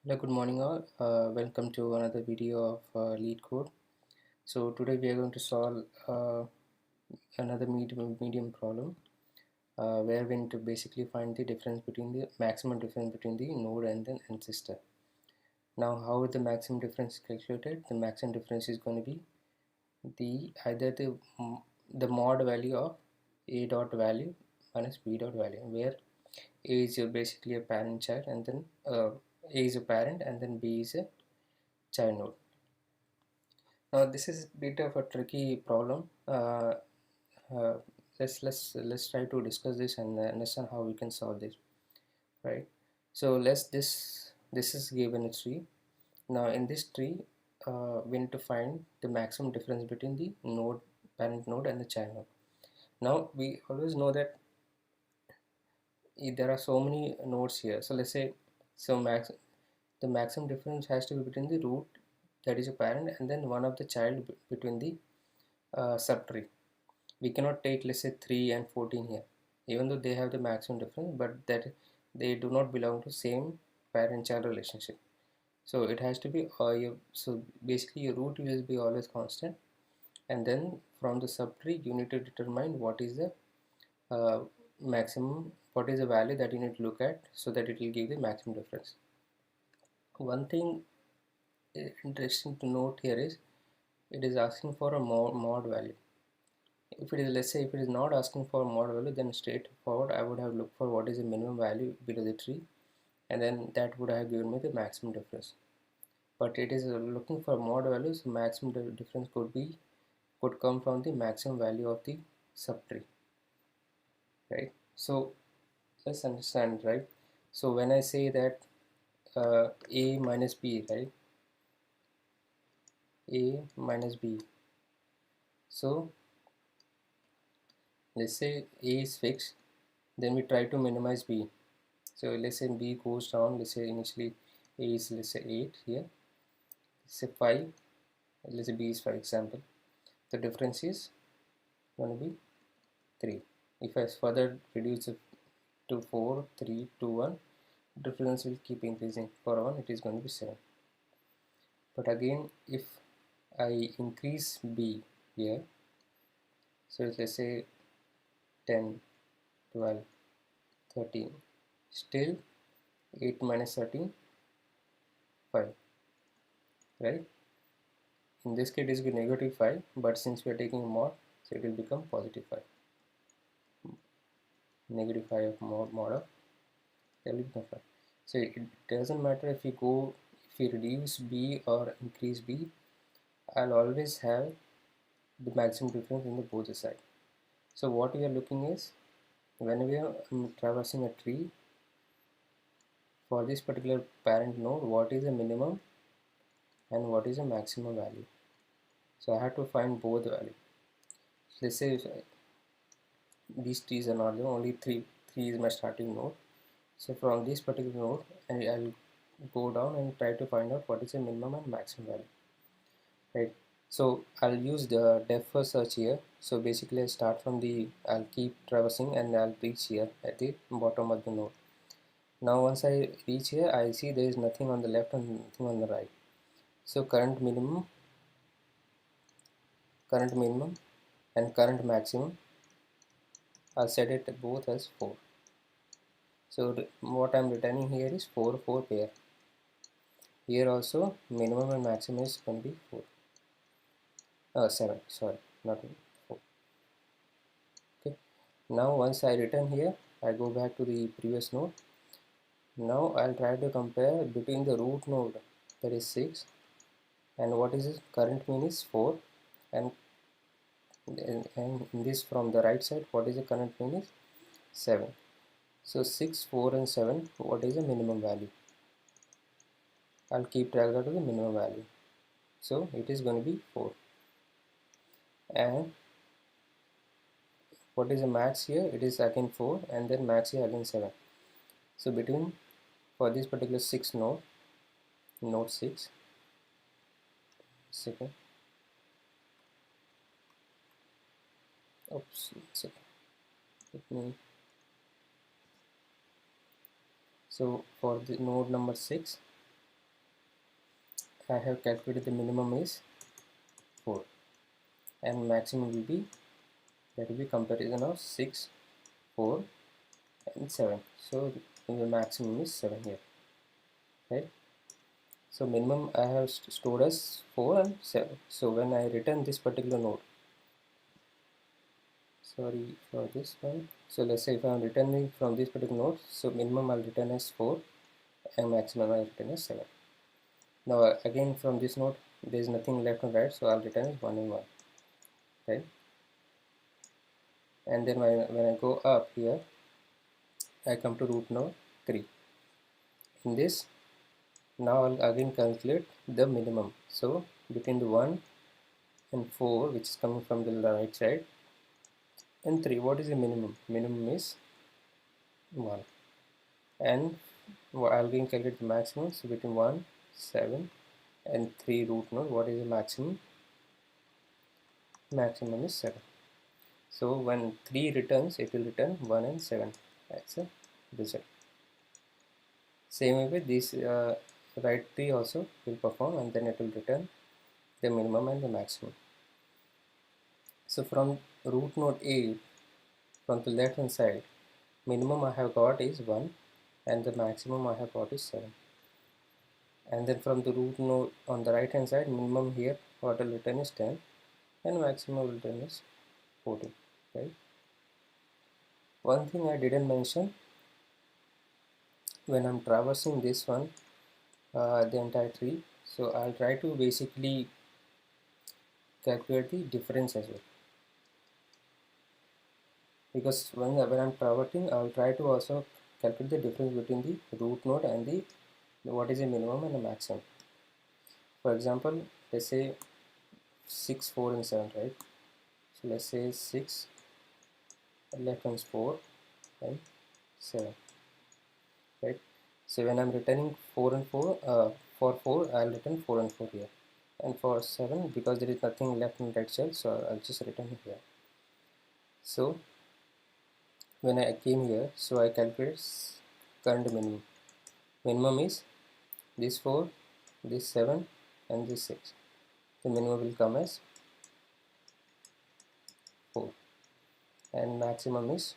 Hello, good morning all. Welcome to another video of LeetCode. So today we are going to solve another medium problem where we need to basically find the difference between the maximum difference between the node and the ancestor. Now, how is the maximum difference calculated? The maximum difference is going to be either the mod value of a dot value minus b dot value, where a is basically a parent child, and then a is a parent, and then b is a child node. Now this is a bit of a tricky problem. Uh, let's try to discuss this and understand how we can solve this, right? So this is given a tree. Now in this tree, we need to find the maximum difference between the node, parent node, and the child node. Now we always know that there are so many nodes here. So let's say the maximum difference has to be between the root, that is a parent, and then one of the child between the subtree. We cannot take, let's say, 3 and 14 here, even though they have the maximum difference, but that they do not belong to same parent child relationship. So it has to be so basically your root will be always constant, and then from the subtree you need to determine what is the uh, maximum, what is the value that you need to look at, so that it will give the maximum difference. One thing interesting to note here is it is asking for a mod value. If it is, let's say, if it is not asking for mod value, then straightforward I would have looked for what is the minimum value below the tree, and then that would have given me the maximum difference. But it is looking for mod values. So maximum difference could come from the maximum value of the subtree, right? So let's understand, right? So when I say that a minus b, right, a minus b, so let's say a is fixed, then we try to minimize b. So let's say b goes down. Let's say initially a is, let's say, 8 here, let's say 5, let's say b is, for example, the difference is going to be 3. If I further reduce it to 4, 3, 2, 1, difference will keep increasing. For 1 it is going to be 7. But again, if I increase b here, so let's say 10, 12, 13, still 8 minus 13, 5, right? In this case it is negative 5, but since we are taking a mod, so it will become positive 5. Negative 5 of mod of will become 5. So it doesn't matter if we reduce b or increase b, I'll always have the maximum difference in the both side. So what we are looking is, when we are traversing a tree, for this particular parent node, what is the minimum and what is the maximum value. So I have to find both value. So let's say these trees are not there, only 3 is my starting node. So from this particular node, and I'll go down and try to find out what is the minimum and maximum value, right? So I'll use the depth first search here. So basically I'll keep traversing and I'll reach here at the bottom of the node. Now once I reach here, I see there is nothing on the left and nothing on the right. So current minimum and current maximum, I'll set it both as 4. So what I'm returning here is 4 pair. Here also minimum and maximum is going to be 7, sorry, not 4. Okay, now once I return here, I go back to the previous node. Now I'll try to compare between the root node, that is 6, and what is this current mean is 4, and in this from the right side, what is the current mean is 7. So 6, 4 and 7, what is the minimum value? I'll keep track of the minimum value. So it is going to be 4. And what is the max here? It is again 4, and then max here again 7. So between, for this particular 6 node 6, second, oops, second, let me, so for the node number 6, I have calculated the minimum is 4 and maximum will be, that will be comparison of 6, 4 and 7. So the maximum is 7 here, right? So minimum I have stored as 4 and 7. So when I return this particular node, sorry for this one. So let's say if I am returning from this particular node, so minimum I'll return as 4 and maximum I'll return as 7. Now again from this node there is nothing left and right, so I'll return as 1 and 1, right? And then when I go up here, I come to root node 3. In this, now I'll again calculate the minimum. So between the 1 and 4, which is coming from the right side, and 3, what is the minimum? Minimum is 1. And I'll again calculate the maximum. So between 1, 7 and 3 root node, what is the maximum? Maximum is 7. So when 3 returns, it will return 1 and 7. That's a result. Same way with this right tree also will perform, and then it will return the minimum and the maximum. So from root node 8, from the left hand side, minimum I have got is 1 and the maximum I have got is 7. And then from the root node on the right hand side, minimum here what will return is 10 and maximum will return is 14, right? One thing I didn't mention, when I'm traversing this one, the entire tree, so I'll try to basically calculate the difference as well, because when I'm traversing, I'll try to also calculate the difference between the root node and the what is the minimum and the maximum. For example, let's say 6, 4 and 7, right? So let's say 6, left one's 4 and 7, right? So when I'm returning 4 and 4, for 4 I'll return 4 and 4 here, and for 7, because there is nothing left in right side, so I'll just return here. So when I came here, so I calculate current minimum. Minimum is this 4, this 7 and this 6. The minimum will come as 4 and maximum is,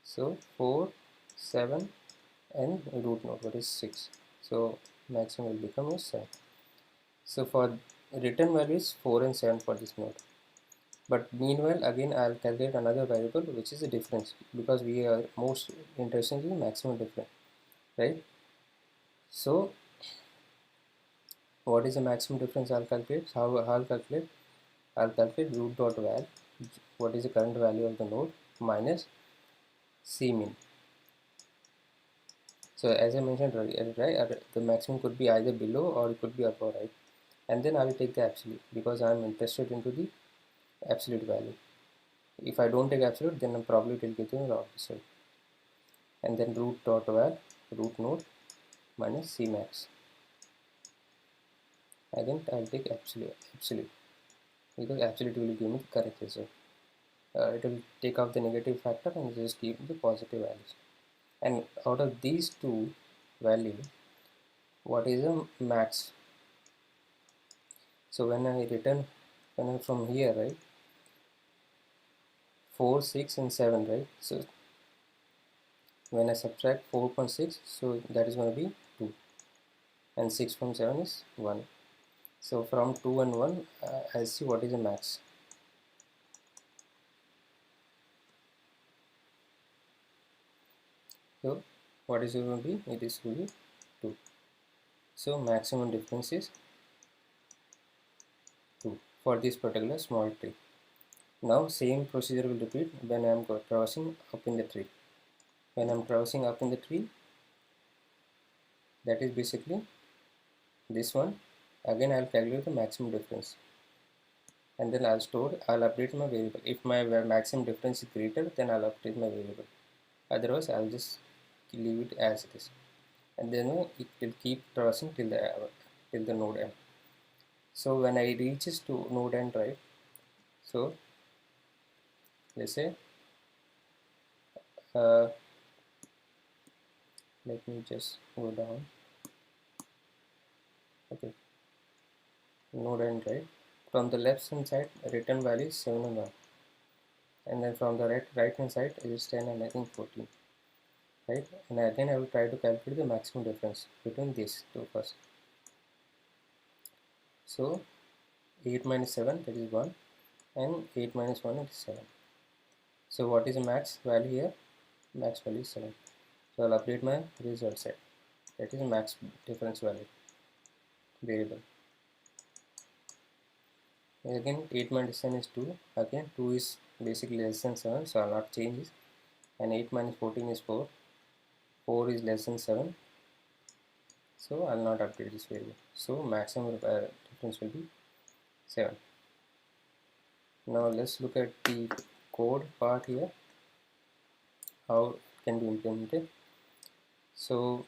so 4, 7 and root node, what is 6. So maximum will become as 7. So for return value is 4 and 7 for this node. But meanwhile again I'll calculate another variable, which is the difference, because we are most interested in maximum difference, right? So what is the maximum difference I'll calculate? How I'll calculate? I'll calculate root dot val, what is the current value of the node, minus C min. So as I mentioned right, the maximum could be either below or it could be above, right? And then I will take the absolute, because I am interested into the absolute value. If I don't take absolute, then probably it will give you the wrong result. And then root dot val, root node minus C max. Again I'll take absolute, because absolute will give me the correct result. It will take out the negative factor and just give the positive values. And out of these two values, what is the max? So when I return, when I'm from here, right, 4, 6 and 7, right? So when I subtract 4.6, so that is going to be 2, and 6 from 7 is 1. So from 2 and 1, I'll see what is the max. So what is it going to be? It is going to be 2. So maximum difference is 2 for this particular small tree. Now same procedure will repeat when I am traversing up in the tree. When I am traversing up in the tree, that is basically this one. Again I'll calculate the maximum difference, and then I'll update my variable. If my maximum difference is greater, then I'll update my variable. Otherwise I'll just leave it as it is, and then it will keep traversing till the node end. So when I reaches to node end, right, so let's say let me just go down. Okay, node and right. From the left hand side, return value is 7 and 1, and then from the right hand side it is 10 and I think 14, right? And again I will try to calculate the maximum difference between these two first. So 8 minus 7, that is 1, and 8 minus 1, it is 7. So what is the max value here? Max value is 7. So I'll update my result set. That is max difference value variable. Again 8 minus 7 is 2. Again 2 is basically less than 7, so I'll not change this. And 8 minus 14 is 4. 4 is less than 7, so I'll not update this variable. So maximum difference will be 7. Now let's look at the code part here, how it can be implemented. So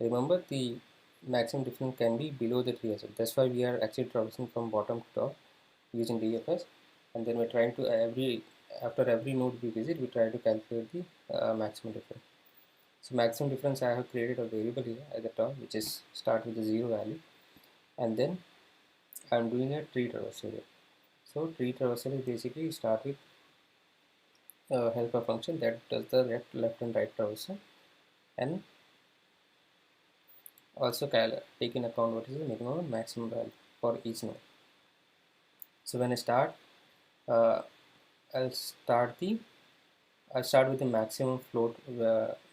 remember, the maximum difference can be below the tree as well. That's why we are actually traversing from bottom to top using DFS, and then we're trying to after every node we visit, we try to calculate the maximum difference. So maximum difference, I have created a variable here at the top, which is start with the 0 value, and then I'm doing a tree traversal here. So tree traversal is basically start with helper function that does the left and right traversal, and also take in account what is the minimum and maximum value for each node. So when I start, uh, I'll start with the maximum float,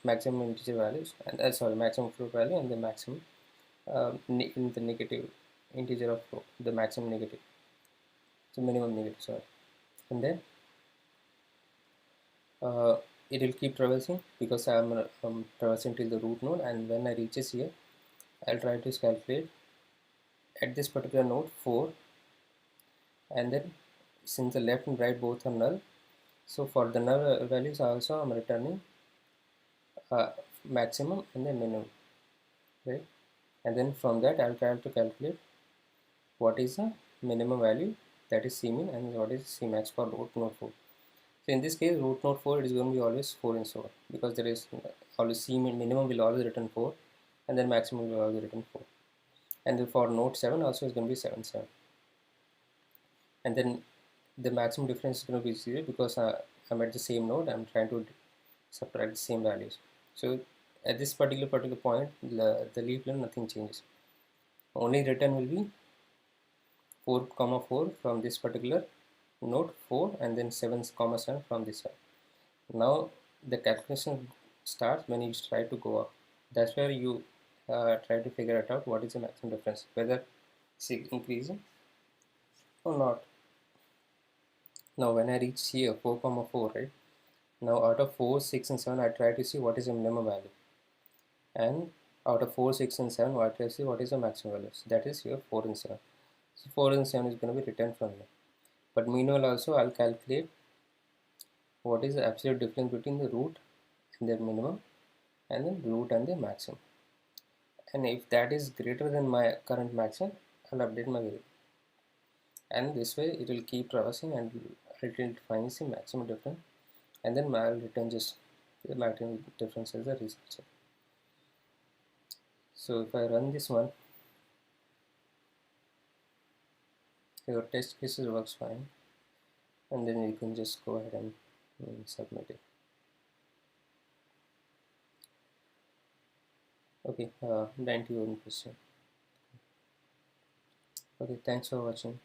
maximum integer values, and sorry, maximum float value and the maximum in the negative integer of float, the maximum negative, so minimum negative, sorry, and then it will keep traversing because I'm traversing till the root node, and when I reaches here, I'll try to calculate at this particular node 4, and then since the left and right both are null, so for the null values also I'm returning maximum and then minimum, right? And then from that I'll try to calculate what is the minimum value, that is Cmin, and what is Cmax for root node 4. So in this case, root node 4, it is going to be always 4 and so on, because there is always Cmin, minimum will always return 4, and then maximum will always return 4. And then for node 7 also is going to be 7 7. And then the maximum difference is going to be 0 because I'm at the same node, I'm trying to subtract the same values. So at this particular point, the leaf limit, nothing changes. Only return will be 4 comma 4 from this particular node 4, and then 7 comma 7 from this side. Now the calculation starts when you try to go up. That's where you try to figure it out what is the maximum difference, whether it's increasing or not. Now when I reach here 4 comma 4, right? Now out of 4, 6 and 7, I try to see what is the minimum value, and out of 4, 6 and 7, I try to see what is the maximum value. So that is here 4 and 7. So 4 and 7 is going to be returned from here. But meanwhile also I'll calculate what is the absolute difference between the root and the minimum, and then root and the maximum. And if that is greater than my current maximum, I'll update my variable. And this way it will keep traversing and it finds the maximum difference, and then I'll return just the maximum difference as a result. So if I run this one, your test cases works fine, and then you can just go ahead and submit it. Okay, 91%. Okay, thanks for watching.